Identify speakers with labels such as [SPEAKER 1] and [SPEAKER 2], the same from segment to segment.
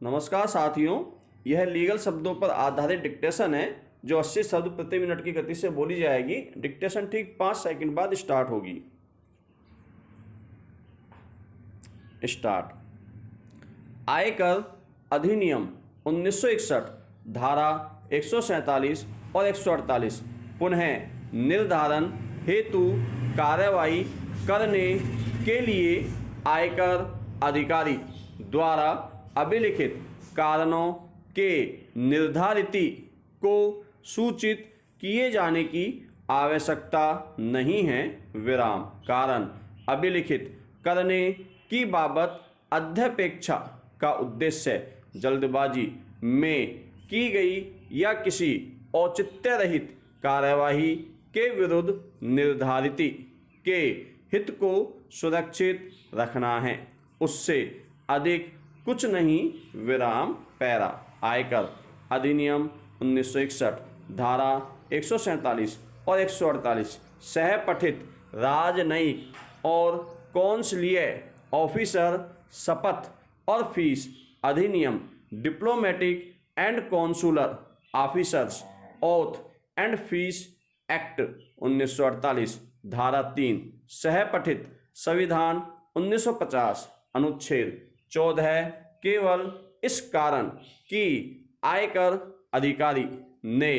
[SPEAKER 1] नमस्कार साथियों, यह लीगल शब्दों पर आधारित डिक्टेशन है जो 80 शब्द प्रति मिनट की गति से बोली जाएगी। डिक्टेशन ठीक 5 सेकंड बाद स्टार्ट होगी। स्टार्ट। आयकर अधिनियम 1961 धारा 147 और 148 पुनः निर्धारण हेतु कार्यवाही करने के लिए आयकर अधिकारी द्वारा अभिलिखित कारणों के निर्धारित को सूचित किए जाने की आवश्यकता नहीं है। विराम। कारण अभिलिखित करने की बाबत अध्यपेक्षा का उद्देश्य जल्दबाजी में की गई या किसी औचित्य रहित कार्यवाही के विरुद्ध निर्धारित के हित को सुरक्षित रखना है, उससे अधिक कुछ नहीं। विराम। पैरा। आयकर अधिनियम 1961 धारा 147 और 148 सहपठित राजनयिक और कौंसलीय ऑफिसर शपथ और फीस अधिनियम diplomatic and consular officers oath and fees act 1948 धारा 3 सहपठित संविधान 1950 अनुच्छेद 14 केवल इस कारण कि आयकर अधिकारी ने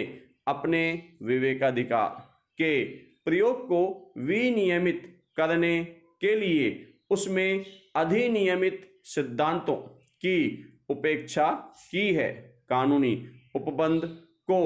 [SPEAKER 1] अपने विवेकाधिकार के प्रयोग को विनियमित करने के लिए उसमें अधिनियमित सिद्धांतों की उपेक्षा की है, कानूनी उपबंध को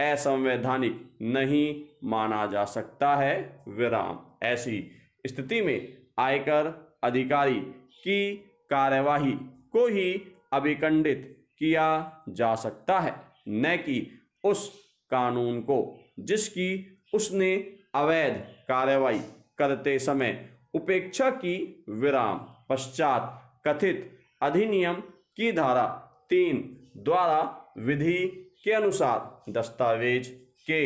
[SPEAKER 1] असंवैधानिक नहीं माना जा सकता है। विराम। ऐसी स्थिति में आयकर अधिकारी की कार्यवाही को ही अभिखंडित किया जा सकता है, न कि उस कानून को जिसकी उसने अवैध कार्यवाही करते समय उपेक्षा की। विराम। पश्चात कथित अधिनियम की धारा 3 द्वारा विधि के अनुसार दस्तावेज के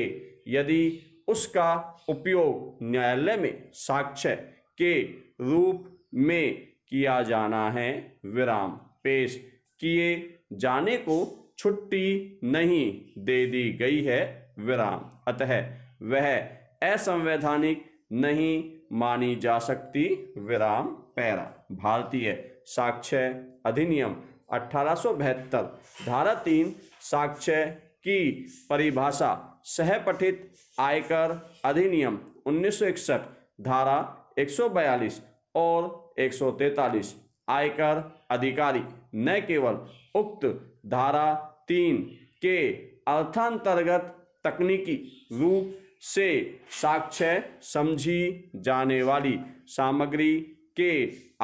[SPEAKER 1] यदि उसका उपयोग न्यायालय में साक्ष्य के रूप में किया जाना है, विराम, पेश किए जाने को छुट्टी नहीं दे दी गई है। विराम। अतः वह असंवैधानिक नहीं मानी जा सकती। विराम। पैरा। भारतीय साक्ष्य अधिनियम 1872 धारा 3 साक्ष्य की परिभाषा सहपठित आयकर अधिनियम 1961 धारा 142 और 143 आयकर अधिकारी न केवल उक्त धारा 3 के अर्थांतर्गत तकनीकी रूप से साक्ष्य समझी जाने वाली सामग्री के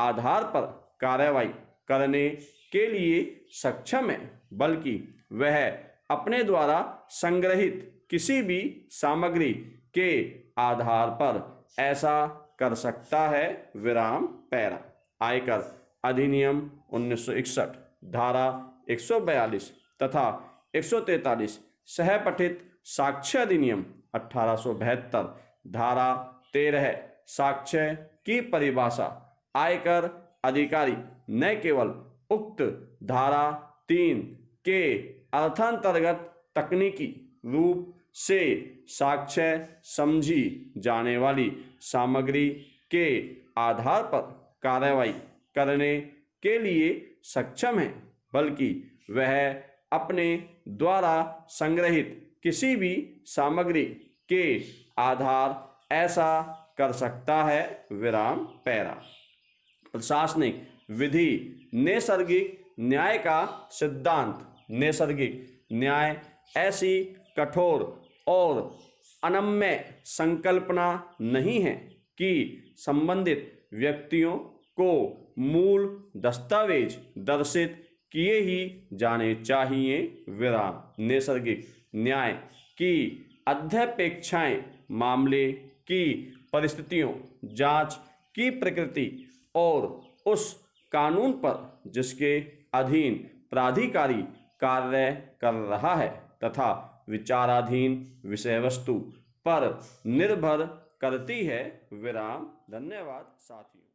[SPEAKER 1] आधार पर कार्रवाई करने के लिए सक्षम है, बल्कि वह अपने द्वारा संग्रहित किसी भी सामग्री के आधार पर ऐसा कर सकता है। विराम। पैरा। आयकर अधिनियम 1961 धारा 142 तथा 143 सहपठित साक्ष्य अधिनियम 1872 धारा 13 साक्ष्य की परिभाषा आयकर अधिकारी न केवल उक्त धारा 3 के अर्थांतर्गत तकनीकी रूप से साक्ष्य समझी जाने वाली सामग्री के आधार पर कार्रवाई करने के लिए सक्षम है, बल्कि वह अपने द्वारा संग्रहित किसी भी सामग्री के आधार ऐसा कर सकता है। विराम। पैरा। प्रशासनिक विधि नैसर्गिक न्याय का सिद्धांत। नैसर्गिक न्याय ऐसी कठोर और अनम्य संकल्पना नहीं है कि संबंधित व्यक्तियों को मूल दस्तावेज दर्शित किए ही जाने चाहिए। विराम। नैसर्गिक न्याय की अध्यपेक्षाएं मामले की परिस्थितियों, जांच की प्रकृति और उस कानून पर जिसके अधीन प्राधिकारी कार्य कर रहा है तथा विचाराधीन विषय वस्तु पर निर्भर करती है। विराम। धन्यवाद साथियों।